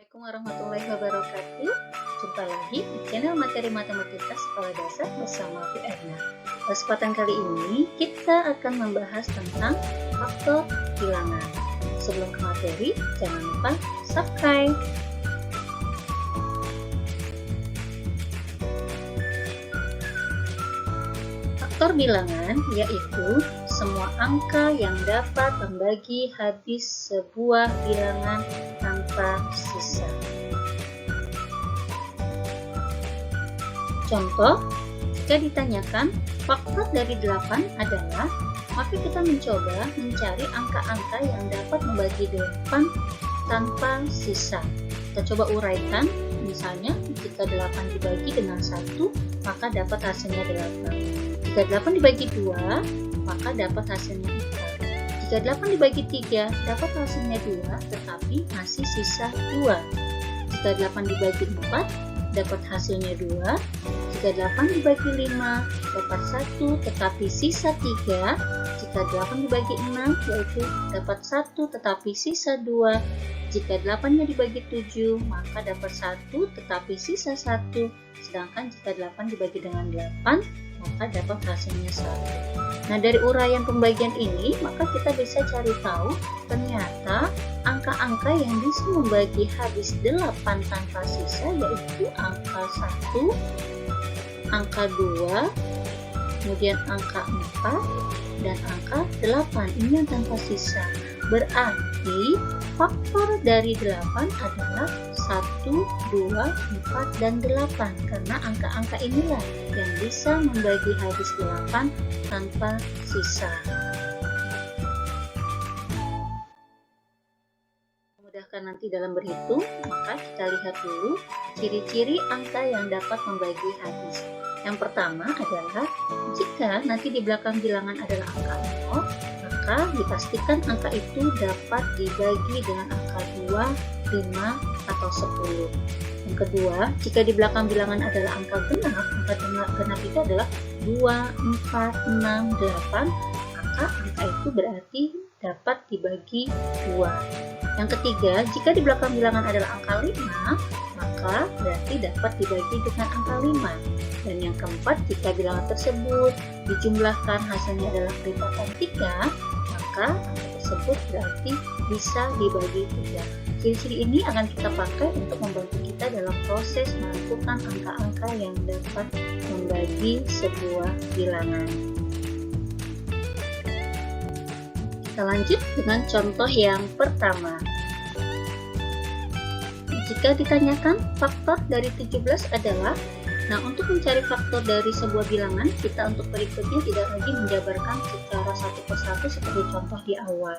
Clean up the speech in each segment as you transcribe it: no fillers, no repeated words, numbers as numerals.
Assalamualaikum warahmatullahi wabarakatuh. Jumpa lagi di channel Materi Matematika Sekolah Dasar bersama Bu Erna. Kesempatan kali ini kita akan membahas tentang faktor bilangan. Sebelum ke materi, jangan lupa subscribe. Faktor bilangan yaitu semua angka yang dapat membagi habis sebuah bilangan tanpa sisa. Contoh, jika ditanyakan faktor dari 8 adalah, maka kita mencoba mencari angka-angka yang dapat membagi 8 tanpa sisa. Kita coba uraikan, misalnya jika 8 dibagi dengan 1, maka dapat hasilnya 8. Jika 8 dibagi 2, maka dapat hasilnya 4. Jika 8 dibagi 3, dapat hasilnya 2, tetapi masih sisa 2. Jika 8 dibagi 4, dapat hasilnya 2. Jika 8 dibagi 5, dapat 1, tetapi sisa 3. Jika 8 dibagi 6, yaitu dapat 1, tetapi sisa 2. Jika 8-nya dibagi 7, maka dapat 1, tetapi sisa 1. Sedangkan jika 8 dibagi dengan 8, maka dapat hasilnya 1. Nah, dari uraian pembagian ini, maka kita bisa cari tahu ternyata angka-angka yang bisa membagi habis 8 tanpa sisa yaitu angka 1, angka 2, kemudian angka 4, dan angka 8. Ini yang tanpa sisa. Berarti faktor dari 8 adalah 1, 2, 4, dan 8. Karena angka-angka inilah yang bisa membagi habis 8 tanpa sisa. Memudahkan nanti dalam berhitung, maka kita lihat dulu ciri-ciri angka yang dapat membagi habis. Yang pertama adalah jika nanti di belakang bilangan adalah angka 0, maka dipastikan angka itu dapat dibagi dengan angka 2, 5, atau 10. Yang kedua, jika di belakang bilangan adalah angka genap, angka genap itu adalah 2, 4, 6, 8, maka angka itu berarti dapat dibagi 2. Yang ketiga, jika di belakang bilangan adalah angka 5, maka berarti dapat dibagi dengan angka 5. Dan yang keempat, jika bilangan tersebut dijumlahkan hasilnya adalah kelipatan 3, maka angka tersebut berarti bisa dibagi 3. Ciri-ciri ini akan kita pakai untuk membantu kita dalam proses menentukan angka-angka yang dapat membagi sebuah bilangan. Kita lanjut dengan contoh yang pertama. Jika ditanyakan faktor dari 17 adalah, nah untuk mencari faktor dari sebuah bilangan, kita untuk berikutnya tidak lagi menjabarkan secara satu persatu seperti contoh di awal.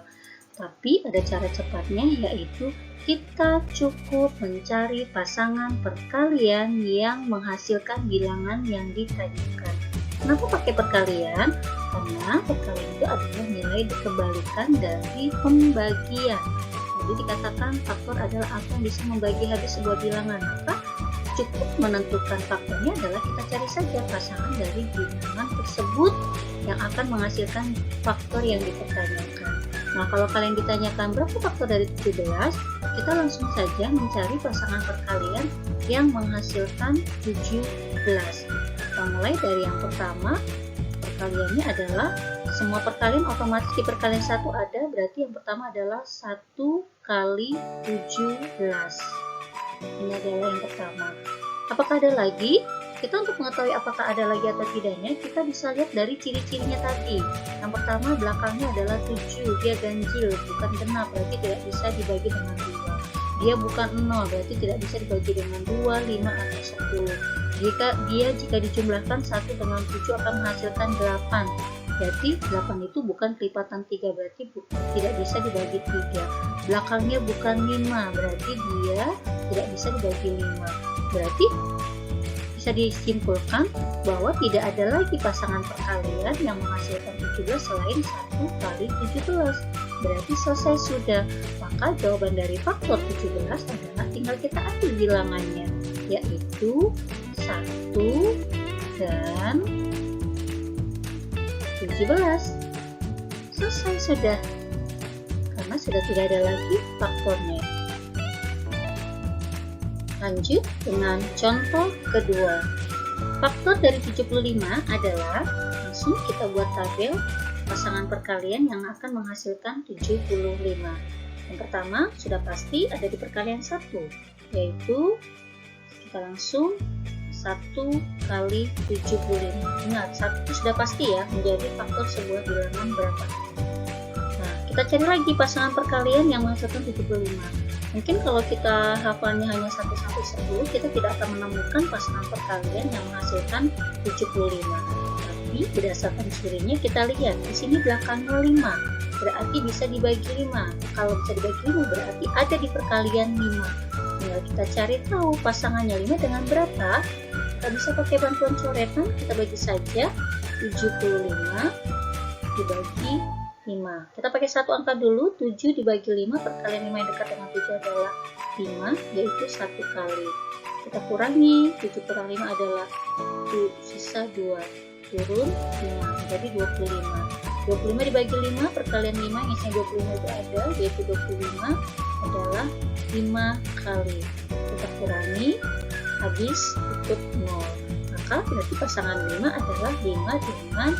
Tapi ada cara cepatnya, yaitu kita cukup mencari pasangan perkalian yang menghasilkan bilangan yang ditanyakan. Kenapa pakai perkalian? Karena perkalian itu adalah nilai kebalikan dari pembagian. Jadi dikatakan faktor adalah apa yang bisa membagi habis sebuah bilangan. Maka cukup menentukan faktornya adalah kita cari saja pasangan dari bilangan tersebut yang akan menghasilkan faktor yang dipertanyakan. Nah, kalau kalian ditanyakan berapa faktor dari 17, kita langsung saja mencari pasangan perkalian yang menghasilkan 17. Kita mulai dari yang pertama, perkaliannya adalah semua perkalian otomatis di perkalian 1 ada, berarti yang pertama adalah 1 kali 17. Ini adalah yang pertama. Apakah ada lagi? Kita untuk mengetahui apakah ada lagi atau tidaknya, kita bisa lihat dari ciri-cirinya tadi. Yang pertama, belakangnya adalah 7, dia ganjil, bukan genap, berarti tidak bisa dibagi dengan 2. Dia bukan 0, berarti tidak bisa dibagi dengan 2, 5, atau 10. Jika dijumlahkan 1 dengan 7 akan menghasilkan 8. Berarti 8 itu bukan kelipatan 3, berarti tidak bisa dibagi 3. Belakangnya bukan 5, berarti dia tidak bisa dibagi 5. Berarti bisa disimpulkan bahwa tidak ada lagi pasangan perkalian yang menghasilkan 17 selain 1 kali 17. Berarti selesai sudah. Maka jawaban dari faktor 17 adalah tinggal kita ambil bilangannya, yaitu 1 dan 17. Selesai sudah. Karena sudah tidak ada lagi faktornya. Lanjut dengan contoh kedua. Faktor dari 75 adalah, langsung kita buat tabel pasangan perkalian yang akan menghasilkan 75. Yang pertama sudah pasti ada di perkalian 1, yaitu kita langsung 1 kali 75. Ingat, 1 itu sudah pasti ya, menjadi faktor sebuah bilangan berapa. Nah, kita cari lagi pasangan perkalian yang menghasilkan 75. Mungkin kalau kita hafalnya hanya 1 sampai 10, kita tidak akan menemukan pasangan perkalian yang menghasilkan 75. Tapi berdasarkan cirinya kita lihat, di sini belakangnya 5, berarti bisa dibagi 5. Kalau bisa dibagi 5 berarti ada di perkalian 5. Tinggal kita cari tahu pasangannya 5 dengan berapa. Kita bisa pakai bantuan coretan, kita bagi saja 75 dibagi 5. Kita pakai satu angka dulu, 7 dibagi 5, perkalian 5 yang dekat dengan 7 adalah 5, yaitu 1 kali. Kita kurangi, 7 kurang 5 adalah 7, sisa 2, turun 5, jadi 25. 25 dibagi 5, perkalian 5 yang isinya 25 itu ada, yaitu 25 adalah 5 kali. Kita kurangi, habis tutup 0. Maka berarti pasangan 5 adalah 5 dengan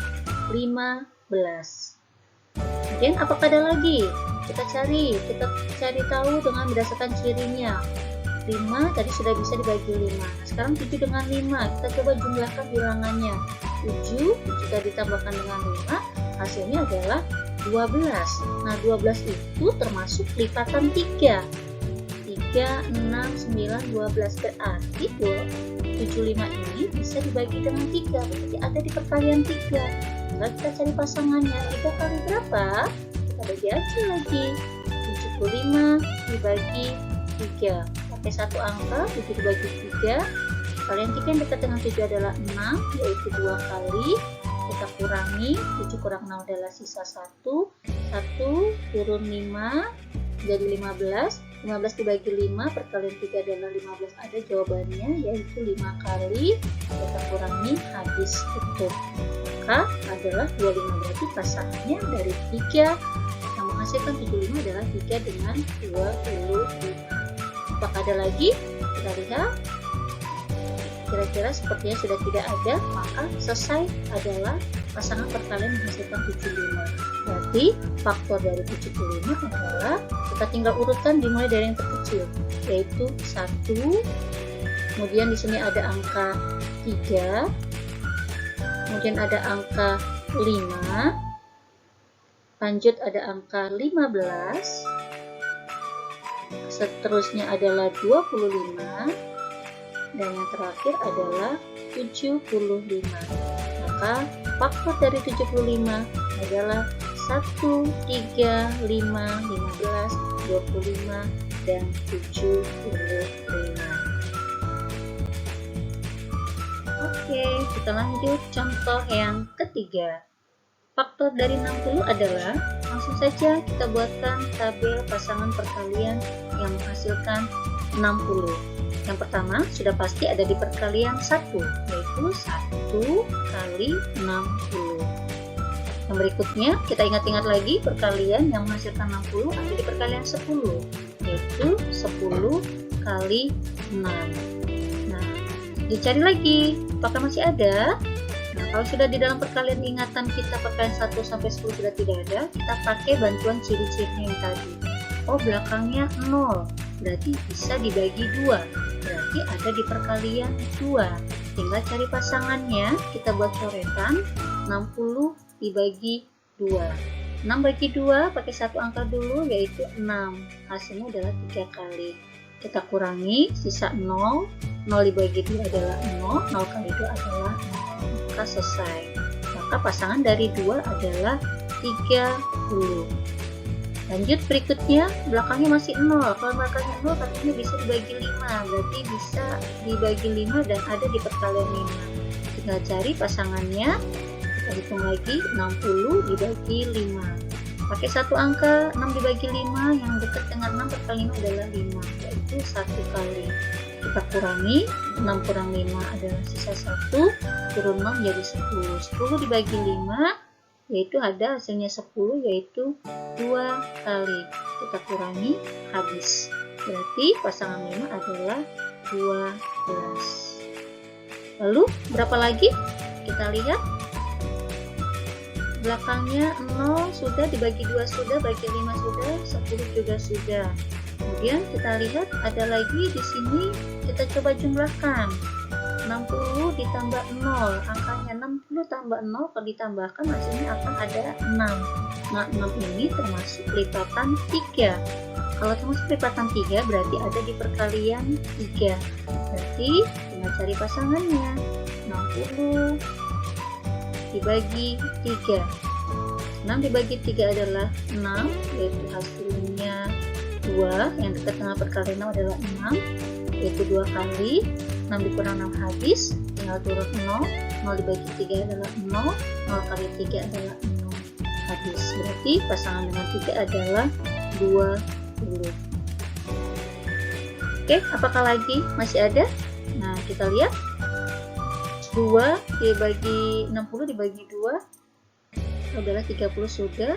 15. Kemudian apakah ada lagi? Kita cari tahu dengan berdasarkan cirinya. 5 tadi sudah bisa dibagi 5. Nah, sekarang 7 dengan 5, kita coba jumlahkan bilangannya. 7 jika ditambahkan dengan 5, hasilnya adalah 12. Nah, 12 itu termasuk lipatan 3. 3, 6, 9, 12. Berarti 75 ini bisa dibagi dengan 3. Berarti ada di perkalian 3. Lalu kita cari pasangannya, 3 kali berapa? Kita bagi aja lagi, 75 dibagi 3, pakai satu angka, 7 dibagi 3, kalian 3 yang dekat dengan 7 adalah 6, yaitu 2 kali. Kita kurangi, 7 kurang 6 adalah sisa 1, 1 turun 5, jadi 15, 15 dibagi 5, perkalian 3 adalah 15, ada jawabannya, yaitu 5 kali. Kita kurangi, habis tutup. Maka adalah 25, berarti pasangannya dari 3 yang menghasilkan 75 adalah 3 dengan 25. Apakah ada lagi? Kita lihat. Kira-kira sepertinya sudah tidak ada, maka selesai adalah pasangan perkalian menghasilkan 75. Berarti faktor dari 75 adalah, kita tinggal urutkan dimulai dari yang terkecil, yaitu 1, kemudian di sini ada angka 3, kemudian ada angka 5, lanjut ada angka 15, seterusnya adalah 25, dan yang terakhir adalah 75. Maka faktor dari 75 adalah 1, 3, 5, 15, 25, dan 75. Oke, kita lanjut contoh yang ketiga. Faktor dari 60 adalah, langsung saja kita buatkan tabel pasangan perkalian yang menghasilkan 60. Yang pertama sudah pasti ada di perkalian 1, yaitu 1 kali 60. Yang berikutnya kita ingat-ingat lagi perkalian yang menghasilkan 60 ada di perkalian 10, yaitu 10 kali 6. Nah, dicari lagi apakah masih ada. Nah, kalau sudah di dalam perkalian ingatan kita perkalian 1 sampai 10 sudah tidak ada, kita pakai bantuan ciri-cirinya yang tadi. Oh, belakangnya 0, berarti bisa dibagi 2, berarti ada di perkalian 2. Tinggal cari pasangannya, kita buat coretan, 60 dibagi 2. 6 bagi 2 pakai satu angka dulu, yaitu 6, hasilnya adalah 3 kali. Kita kurangi, sisa 0, 0 dibagi 2 adalah 0, 0 kali 2 adalah 0, maka selesai. Maka pasangan dari 2 adalah 30. Lanjut berikutnya, belakangnya masih 0. Kalau belakangnya 0, katanya bisa dibagi 5, berarti bisa dibagi 5 dan ada di perkalian 5. Tinggal cari pasangannya, kita hitung lagi, 60 dibagi 5. Pakai satu angka, 6 dibagi 5, yang dekat dengan 6 perkali 5 adalah 5, yaitu 1 kali. Kita kurangi, 6 kurang 5 adalah sisa 1, turun 0 jadi 10. 10 dibagi 5, yaitu ada hasilnya 10, yaitu 2 kali. Kita kurangi, habis. Berarti pasangan 5 adalah 12. Lalu berapa lagi? Kita lihat. Belakangnya 0 sudah, dibagi 2 sudah, bagi 5 sudah, 10 juga sudah. Kemudian kita lihat ada lagi di sini, kita coba jumlahkan. 60 ditambah 0, angkanya 60 tambah 0 kalau ditambahkan hasilnya akan ada 6. Nah, 6 ini termasuk lipatan 3. Kalau termasuk lipatan 3 berarti ada di perkalian 3. Berarti tinggal cari pasangannya. 60 dibagi 3. 6 dibagi 3 adalah 6, yaitu hasilnya 2. Yang dekat dengan perkalian 6 adalah 6, yaitu 2 kali. 6 dikurang 6 habis, tinggal turun 0. 0 dibagi 3 adalah 0, 0 kali 3 adalah 0 habis. Berarti pasangan dengan 3 adalah 20. Oke, apakah lagi? Masih ada? Nah, kita lihat. 2 dibagi 60 dibagi 2 adalah 30 sudah.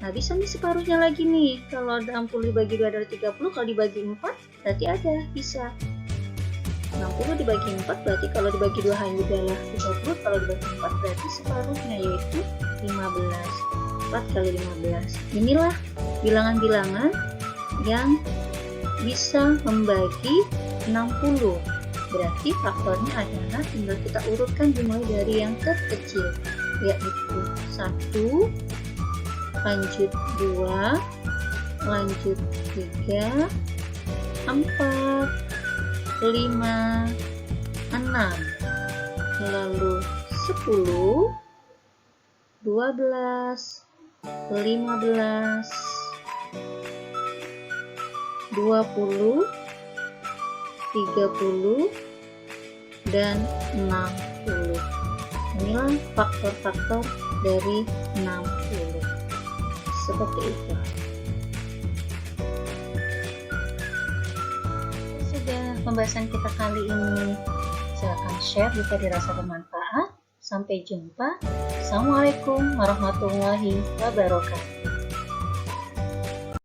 Nah, bisa nih separuhnya lagi nih. Kalau 60 dibagi 2 adalah 30, kalau dibagi 4 berarti ada, bisa. 60 dibagi 4 berarti kalau dibagi 2 hanya adalah 30, kalau dibagi 4 berarti separuhnya, yaitu 15. 4 kali 15. Inilah bilangan-bilangan yang bisa membagi 60. Berarti faktornya adalah tinggal kita urutkan dimulai dari yang terkecil, yaitu 1, lanjut 2, lanjut 3, 4, 5, 6, lalu 10, 12, 15, 20, 30, dan 60. Inilah faktor-faktor dari 60. Seperti itu. Sudah pembahasan kita kali ini. Silakan share jika dirasa bermanfaat. Sampai jumpa. Assalamualaikum warahmatullahi wabarakatuh.